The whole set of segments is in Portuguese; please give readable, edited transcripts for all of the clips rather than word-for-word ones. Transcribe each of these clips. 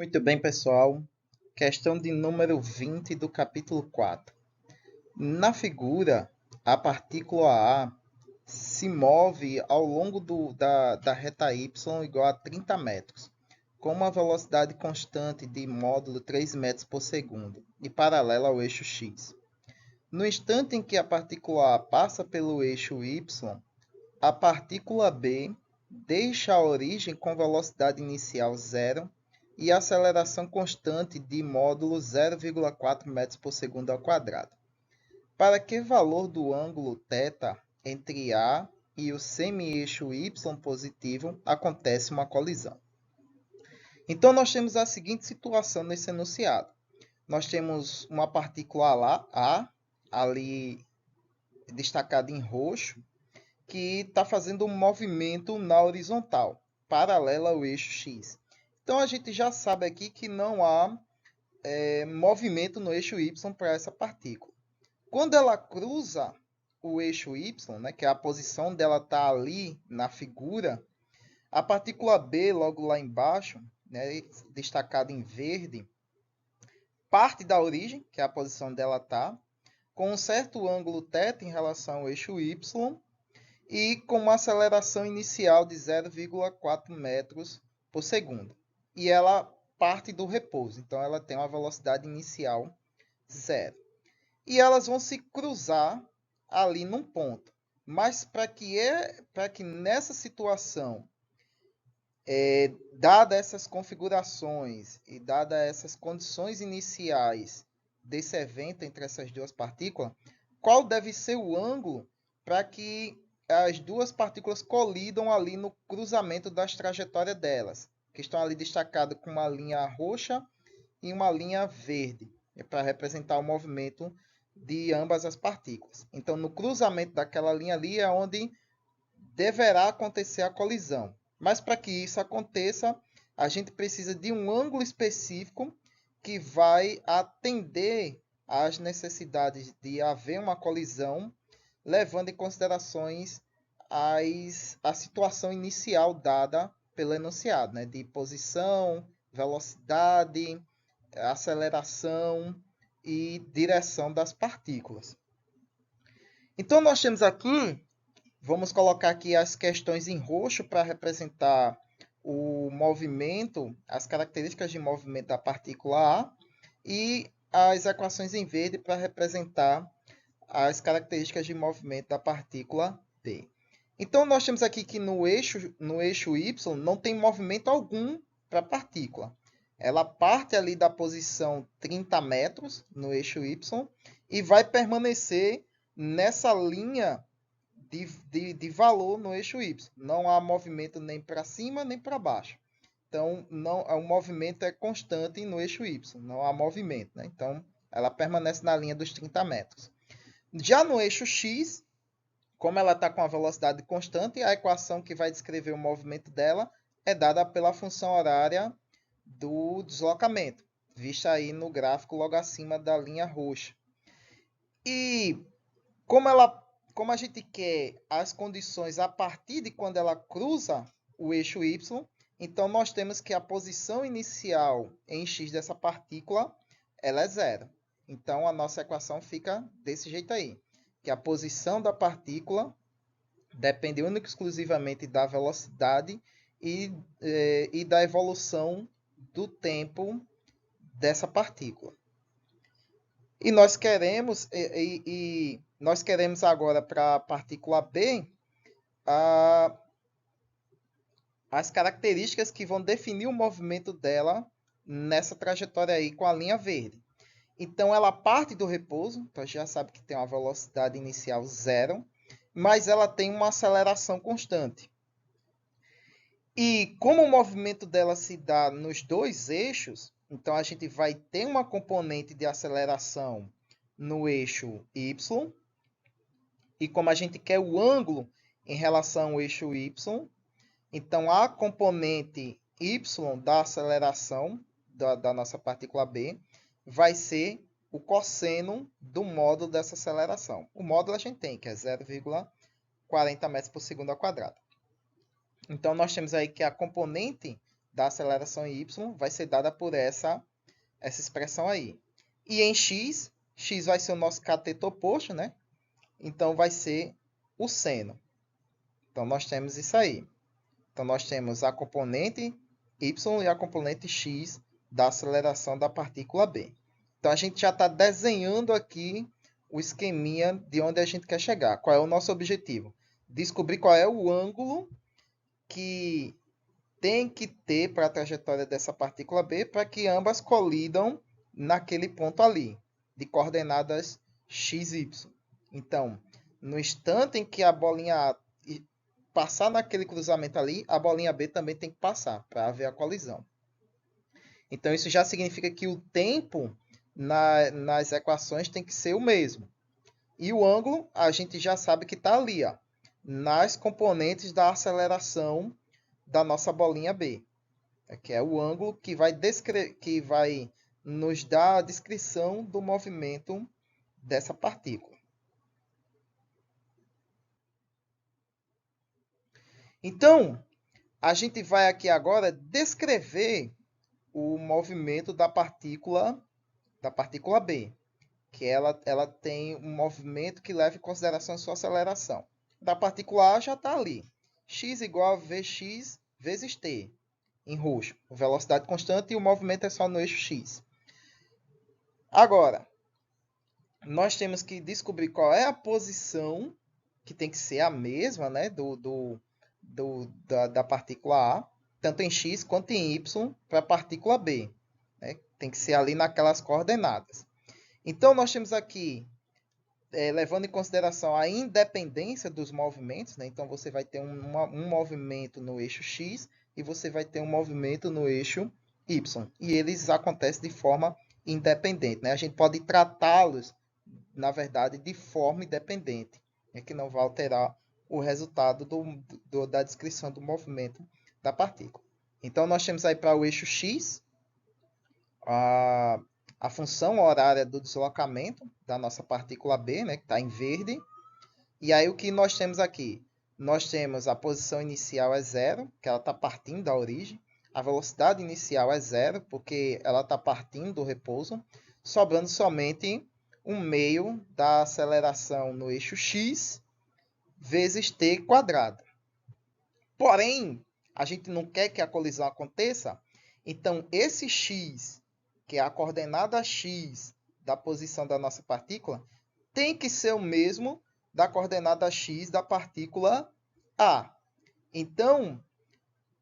Muito bem, pessoal. Questão de número 20 do capítulo 4. Na figura, a partícula A se move ao longo da reta y igual a 30 metros, com uma velocidade constante de módulo 3 metros por segundo e paralela ao eixo x. No instante em que a partícula A passa pelo eixo y, a partícula B deixa a origem com velocidade inicial zero e aceleração constante de módulo 0,4 metros por segundo ao quadrado. Para que valor do ângulo θ entre A e o semi-eixo y positivo acontece uma colisão? Então, nós temos a seguinte situação nesse enunciado. Nós temos uma partícula A, ali destacada em roxo, que está fazendo um movimento na horizontal, paralela ao eixo x. Então, a gente já sabe aqui que não há movimento no eixo y para essa partícula. Quando ela cruza o eixo y, né, que é a posição dela está ali na figura, a partícula B, logo lá embaixo, né, destacada em verde, parte da origem, que é a posição dela está, com um certo ângulo θ em relação ao eixo y, e com uma aceleração inicial de 0,4 metros por segundo. E ela parte do repouso, então ela tem uma velocidade inicial zero. E elas vão se cruzar ali num ponto. Mas para que nessa situação, dada essas configurações e dada essas condições iniciais desse evento entre essas duas partículas, qual deve ser o ângulo para que as duas partículas colidam ali no cruzamento das trajetórias delas, que estão ali destacadas com uma linha roxa e uma linha verde, para representar o movimento de ambas as partículas. Então, no cruzamento daquela linha ali é onde deverá acontecer a colisão. Mas para que isso aconteça, a gente precisa de um ângulo específico que vai atender às necessidades de haver uma colisão, levando em considerações a situação inicial dada pelo enunciado, né? De posição, velocidade, aceleração e direção das partículas. Então, nós temos aqui, vamos colocar aqui as questões em roxo para representar o movimento, as características de movimento da partícula A, e as equações em verde para representar as características de movimento da partícula B. Então, nós temos aqui que no eixo Y não tem movimento algum para a partícula. Ela parte ali da posição 30 metros no eixo Y e vai permanecer nessa linha de valor no eixo Y. Não há movimento nem para cima nem para baixo. Então, o movimento é constante no eixo Y, não há movimento, né? Então, ela permanece na linha dos 30 metros. Já no eixo X, como ela está com a velocidade constante, a equação que vai descrever o movimento dela é dada pela função horária do deslocamento, vista aí no gráfico logo acima da linha roxa. E como a gente quer as condições a partir de quando ela cruza o eixo Y, então nós temos que a posição inicial em x dessa partícula ela é zero. Então, a nossa equação fica desse jeito aí, que a posição da partícula depende única e exclusivamente da velocidade e da evolução do tempo dessa partícula. E nós queremos, nós queremos agora para a partícula B as características que vão definir o movimento dela nessa trajetória aí com a linha verde. Então, ela parte do repouso, então a gente já sabe que tem uma velocidade inicial zero, mas ela tem uma aceleração constante. E como o movimento dela se dá nos dois eixos, então a gente vai ter uma componente de aceleração no eixo Y, e como a gente quer o ângulo em relação ao eixo Y, então a componente Y da aceleração da nossa partícula B vai ser o cosseno do módulo dessa aceleração. O módulo a gente tem, que é 0,40 metros por segundo ao quadrado. Então, nós temos aí que a componente da aceleração em y vai ser dada por essa expressão aí. E em x, x vai ser o nosso cateto oposto, né? Então vai ser o seno. Então nós temos isso aí. Então nós temos a componente y e a componente x da aceleração da partícula B. Então a gente já está desenhando aqui o esqueminha de onde a gente quer chegar. Qual é o nosso objetivo? Descobrir qual é o ângulo que tem que ter para a trajetória dessa partícula B para que ambas colidam naquele ponto ali, de coordenadas x, y. Então, no instante em que a bolinha A passar naquele cruzamento ali, a bolinha B também tem que passar para haver a colisão. Então, isso já significa que o tempo nas equações tem que ser o mesmo. E o ângulo, a gente já sabe que está ali, ó, nas componentes da aceleração da nossa bolinha B, que é o ângulo que vai nos dar a descrição do movimento dessa partícula. Então, a gente vai aqui agora descrever o movimento da partícula B, que ela tem um movimento que leva em consideração a sua aceleração. Da partícula A já está ali. X igual a Vx vezes t, em roxo. Velocidade constante e o movimento é só no eixo x. Agora, nós temos que descobrir qual é a posição, que tem que ser a mesma, né, da partícula A, tanto em x quanto em y, para a partícula B. Né? Tem que ser ali naquelas coordenadas. Então, nós temos aqui, levando em consideração a independência dos movimentos, né? Então você vai ter um movimento no eixo x e você vai ter um movimento no eixo y. E eles acontecem de forma independente. Né? A gente pode tratá-los, na verdade, de forma independente, né? Que não vai alterar o resultado da descrição do movimento da partícula. Então nós temos aí para o eixo x a função horária do deslocamento da nossa partícula B, né, que está em verde. E aí o que nós temos aqui? Nós temos a posição inicial é zero, que ela está partindo da origem. A velocidade inicial é zero, porque ela está partindo do repouso, sobrando somente um meio da aceleração no eixo x vezes t quadrado. Porém, a gente não quer que a colisão aconteça, então esse x, que é a coordenada x da posição da nossa partícula, tem que ser o mesmo da coordenada x da partícula A. Então,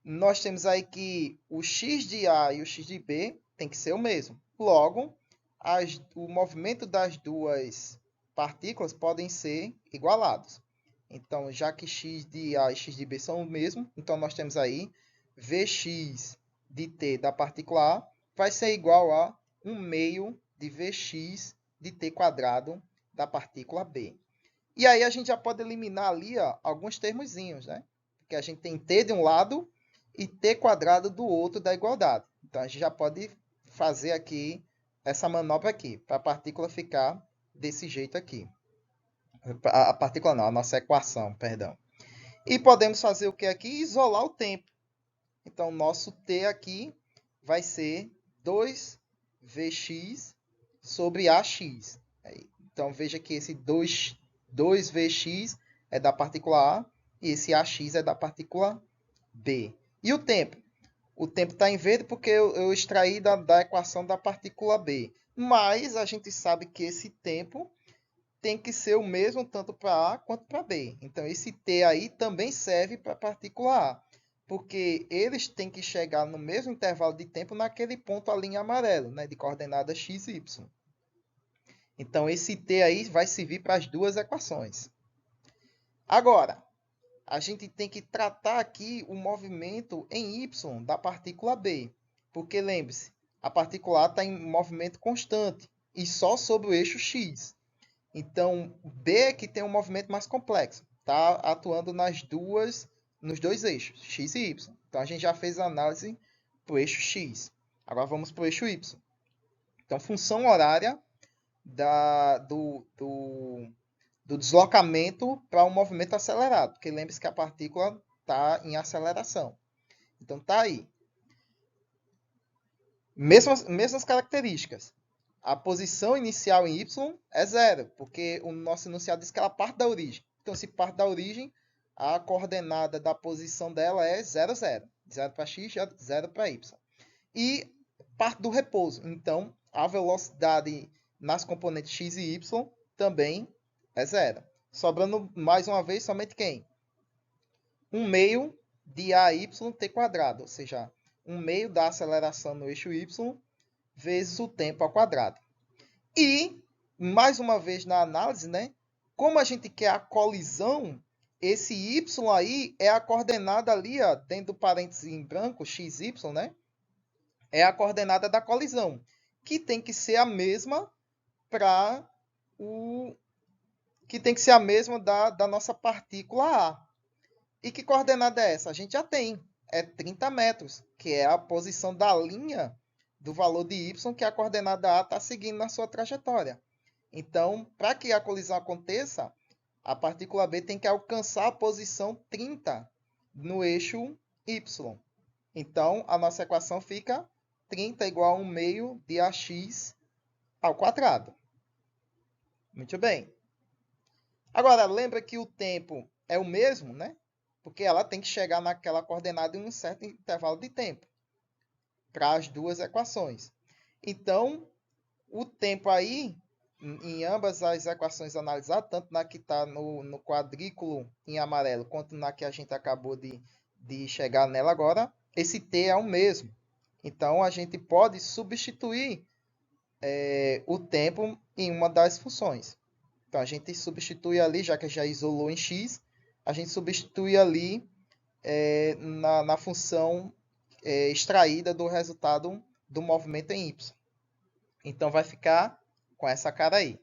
nós temos aí que o x de A e o x de B tem que ser o mesmo. Logo, o movimento das duas partículas podem ser igualados. Então, já que x de A e x de B são o mesmo, então nós temos aí Vx de t da partícula A vai ser igual a 1 meio de Vx de t quadrado da partícula B. E aí a gente já pode eliminar ali, ó, alguns termozinhos, né? Porque a gente tem t de um lado e t quadrado do outro da igualdade. Então a gente já pode fazer aqui essa manobra aqui, para a partícula ficar desse jeito aqui. A partícula não, a nossa equação, perdão. E podemos fazer o que aqui? Isolar o tempo. Então, o nosso t aqui vai ser 2Vx sobre AX. Então, veja que esse 2Vx é da partícula A e esse AX é da partícula B. E o tempo? O tempo está em verde porque eu extraí da equação da partícula B. Mas a gente sabe que esse tempo tem que ser o mesmo tanto para A quanto para B. Então, esse T aí também serve para a partícula A, porque eles têm que chegar no mesmo intervalo de tempo naquele ponto ali em amarelo, né, de coordenada x e y. Então, esse T aí vai servir para as duas equações. Agora, a gente tem que tratar aqui o movimento em y da partícula B, porque lembre-se, a partícula A está em movimento constante e só sobre o eixo x. Então, B é que tem um movimento mais complexo. Está atuando nos dois eixos, x e y. Então, a gente já fez a análise para o eixo x. Agora, vamos para o eixo y. Então, função horária do deslocamento para um movimento acelerado. Porque lembre-se que a partícula está em aceleração. Então, está aí. Mesmas características. A posição inicial em y é zero, porque o nosso enunciado diz que ela parte da origem. Então, se parte da origem, a coordenada da posição dela é 0, 0. 0 para x, 0 para y. E parte do repouso. Então, a velocidade nas componentes x e y também é zero. Sobrando, mais uma vez, somente quem? 1 meio de AYT quadrado, ou seja, 1 meio da aceleração no eixo y vezes o tempo ao quadrado. E, mais uma vez na análise, né, como a gente quer a colisão, esse y aí é a coordenada ali, ó, dentro do parênteses em branco, xy, né, é a coordenada da colisão, que tem que ser a mesma para o que tem que ser a mesma da nossa partícula A. E que coordenada é essa? A gente já tem. É 30 metros, que é a posição da linha do valor de y que a coordenada A está seguindo na sua trajetória. Então, para que a colisão aconteça, a partícula B tem que alcançar a posição 30 no eixo y. Então, a nossa equação fica 30 igual a 1 meio de ax ao quadrado. Muito bem. Agora, lembra que o tempo é o mesmo, né? Porque ela tem que chegar naquela coordenada em um certo intervalo de tempo para as duas equações. Então, o tempo aí, em ambas as equações analisadas, tanto na que está no quadrículo em amarelo, quanto na que a gente acabou de chegar nela agora, esse t é o mesmo. Então, a gente pode substituir o tempo em uma das funções. Então, a gente substitui ali, já que já isolou em x, a gente substitui ali na função extraída do resultado do movimento em y. Então, vai ficar com essa cara aí.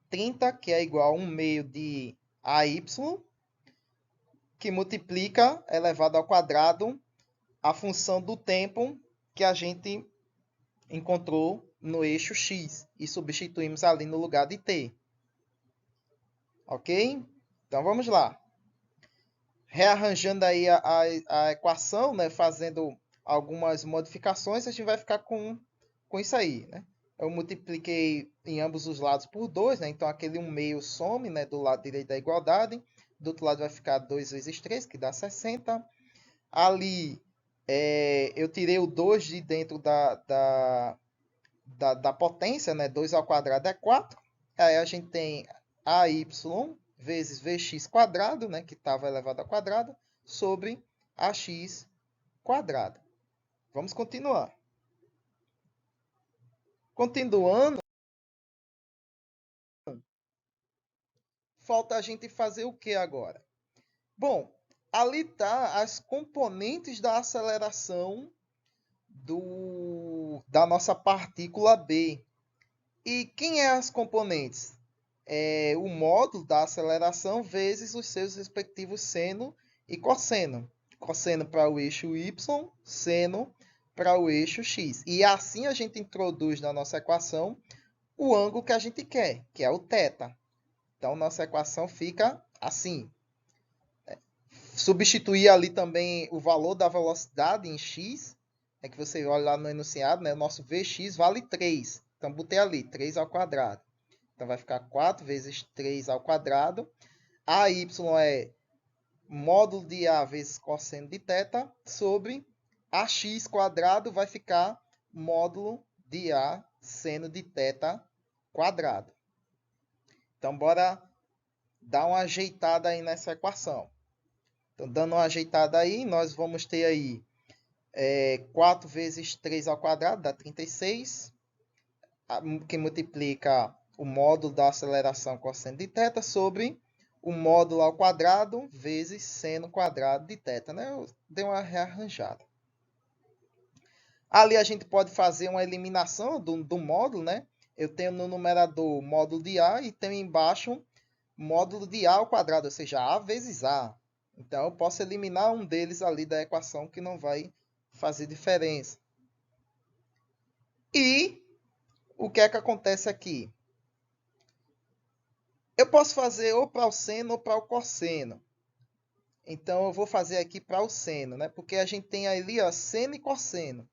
30, que é igual a 1 meio de AY, que multiplica elevado ao quadrado a função do tempo que a gente encontrou no eixo x e substituímos ali no lugar de t. Ok? Então, vamos lá. Rearranjando aí a equação, né, fazendo algumas modificações, a gente vai ficar com isso aí, né? Eu multipliquei em ambos os lados por 2, né? Então aquele 1 meio some, né, do lado direito da igualdade. Do outro lado vai ficar 2 vezes 3, que dá 60. Ali eu tirei o 2 de dentro da potência, né? 2 ao quadrado é 4. Aí a gente tem AY vezes Vx quadrado, né, que estava elevado ao quadrado, sobre AX quadrado. Vamos continuar. Continuando, falta a gente fazer o que agora? Bom, ali está as componentes da aceleração da nossa partícula B. E quem é as componentes? É o módulo da aceleração vezes os seus respectivos seno e cosseno. Cosseno para o eixo y, seno para o eixo x. E assim a gente introduz na nossa equação o ângulo que a gente quer, que é o θ. Então, nossa equação fica assim. Substituir ali também o valor da velocidade em x, é que você olha lá no enunciado, né? O nosso Vx vale 3. Então, botei ali, 3 ao quadrado. Então, vai ficar 4 vezes 3 ao quadrado. AY é módulo de A vezes cosseno de θ, sobre AX quadrado vai ficar módulo de A seno de θ quadrado. Então, bora dar uma ajeitada aí nessa equação. Então, dando uma ajeitada aí, nós vamos ter aí 4 vezes 3 ao quadrado dá 36, que multiplica o módulo da aceleração cosseno de θ sobre o módulo ao quadrado vezes seno quadrado de θ. Né? Eu dei uma rearranjada. Ali a gente pode fazer uma eliminação do módulo, né? Eu tenho no numerador módulo de A e tenho embaixo módulo de A ao quadrado, ou seja, A vezes A. Então, eu posso eliminar um deles ali da equação que não vai fazer diferença. E o que é que acontece aqui? Eu posso fazer ou para o seno ou para o cosseno. Então, eu vou fazer aqui para o seno, né? Porque a gente tem ali ó, seno e cosseno.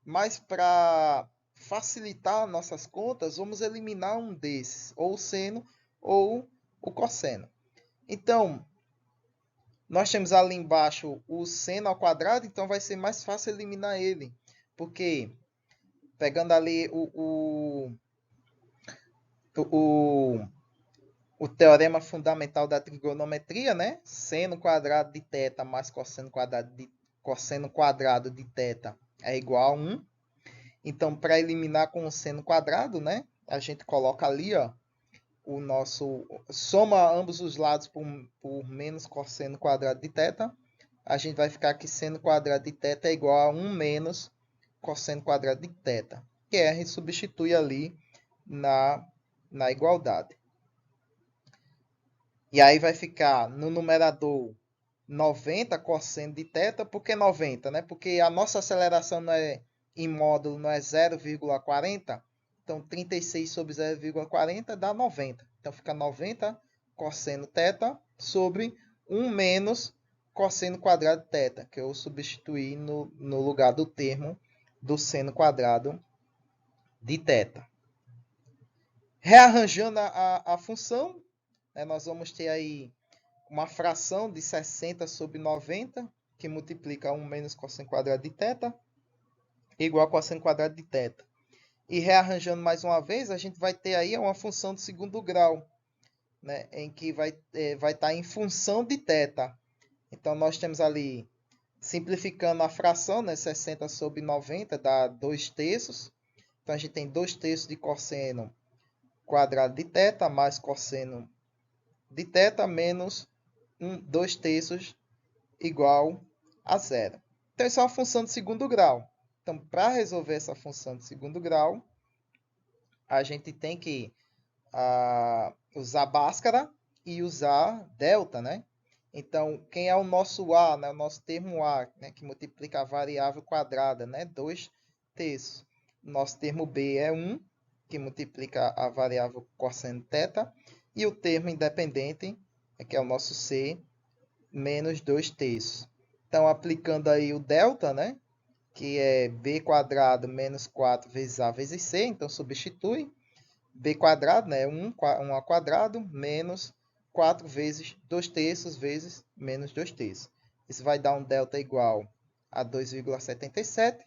mas para facilitar nossas contas, vamos eliminar um desses, ou o seno ou o cosseno. Então, nós temos ali embaixo o seno ao quadrado, então vai ser mais fácil eliminar ele, porque pegando ali o, o teorema fundamental da trigonometria, né? Seno quadrado de θ mais cosseno quadrado de θ é igual a 1. Então, para eliminar com o seno quadrado, né? A gente coloca ali, ó, o nosso soma ambos os lados por menos cosseno quadrado de θ. A gente vai ficar que seno quadrado de θ é igual a 1 menos cosseno quadrado de θ, que a gente substitui ali na igualdade. E aí vai ficar no numerador 90 cosseno de θ. Por que 90? Né? Porque a nossa aceleração em módulo não é 0,40. Então, 36 sobre 0,40 dá 90. Então, fica 90 cosseno θ sobre 1 menos cosseno quadrado de θ, que eu substituí no lugar do termo do seno quadrado de θ. Rearranjando a função, né, nós vamos ter aí uma fração de 60 sobre 90, que multiplica 1 menos cosseno quadrado de θ, igual a cosseno quadrado de θ. E rearranjando mais uma vez, a gente vai ter aí uma função de segundo grau, né, em que vai estar em função de θ. Então, nós temos ali, simplificando a fração, né, 60 sobre 90 dá 2 terços. Então, a gente tem 2 terços de cosseno quadrado de θ mais cosseno de θ menos 2 terços igual a zero. Então, isso é uma função de segundo grau. Então, para resolver essa função de segundo grau, a gente tem que usar Bhaskara e usar delta, né? Então, quem é o nosso A, né? O nosso termo A, né? Que multiplica a variável quadrada, né? 2 terços. Nosso termo B é 1, que multiplica a variável cosseno θ. E o termo independente, que é o nosso C, menos 2 terços. Então, aplicando aí o delta, né? Que é B quadrado menos 4 vezes A vezes C. Então, substitui. B quadrado, né? 1 ao quadrado menos 4 vezes 2 terços vezes menos 2 terços. Isso vai dar um delta igual a 2,77.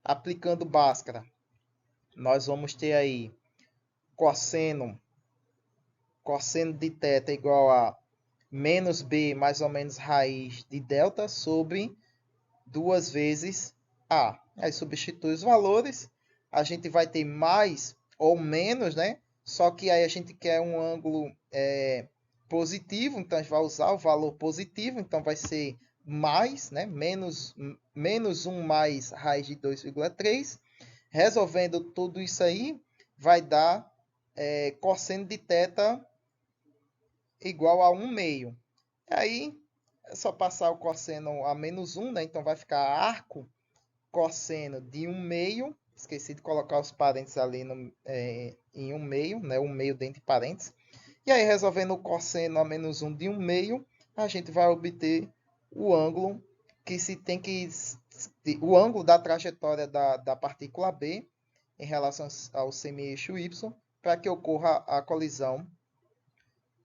Aplicando Bhaskara, nós vamos ter aí cosseno de θ igual a menos B mais ou menos raiz de delta sobre 2 vezes A. Aí substitui os valores, a gente vai ter mais ou menos, né? Só que aí a gente quer um ângulo positivo, então a gente vai usar o valor positivo, então vai ser mais, né? Menos 1 mais raiz de 2,3. Resolvendo tudo isso aí, vai dar cosseno de θ igual a 1 meio. Aí é só passar o cosseno a menos 1, né? Então vai ficar arco cosseno de 1 meio. Esqueci de colocar os parênteses ali em 1 meio, né? 1 meio dentro de parênteses. E aí, resolvendo o cosseno a menos 1 de 1 meio, a gente vai obter o ângulo que se tem que... o ângulo da trajetória da partícula B em relação ao semi-eixo Y, para que ocorra a colisão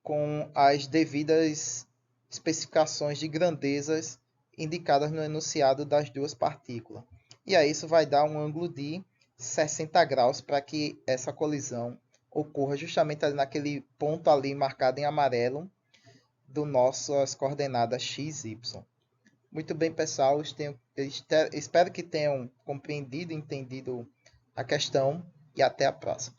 com as devidas especificações de grandezas indicadas no enunciado das duas partículas. E aí isso vai dar um ângulo de 60 graus para que essa colisão ocorra justamente ali naquele ponto ali marcado em amarelo do nossas coordenadas x, y. Muito bem, pessoal. Espero que tenham compreendido e entendido a questão e até a próxima.